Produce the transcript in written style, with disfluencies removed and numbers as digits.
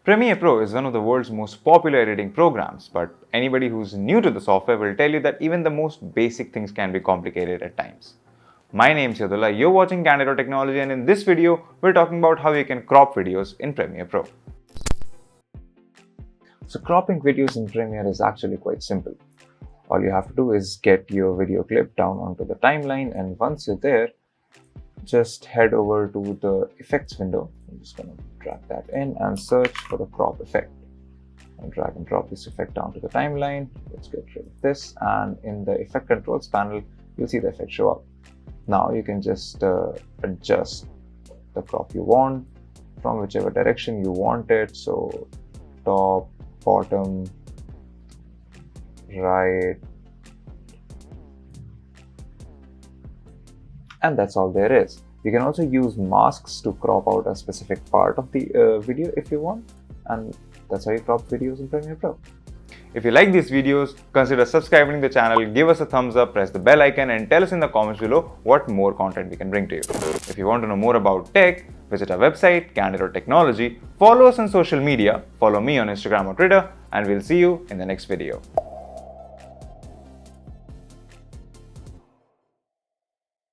Premiere Pro is one of the world's most popular editing programs, but anybody who's new to the software will tell you that even the most basic things can be complicated at times. My name's Yadullah, you're watching Candid.Technology, and in this video, we're talking about how you can crop videos in Premiere Pro. So cropping videos in Premiere is actually quite simple. All you have to do is get your video clip down onto the timeline, and once you're there, just head over to the effects window. I'm just going to drag that in and search for the crop effect. And drag and drop this effect down to the timeline. Let's get rid of this, and in the effect controls panel, you'll see the effect show up. Now you can just adjust the crop you want from whichever direction you want it. So top, bottom, right, and that's all there is. You can also use masks to crop out a specific part of the video if you want, and that's how you crop videos in Premiere Pro. If you like these videos, consider subscribing to the channel, give us a thumbs up, press the bell icon, and tell us in the comments below what more content we can bring to you. If you want to know more about tech, visit our website, Candid.Technology, follow us on social media, follow me on Instagram or Twitter, and we'll see you in the next video.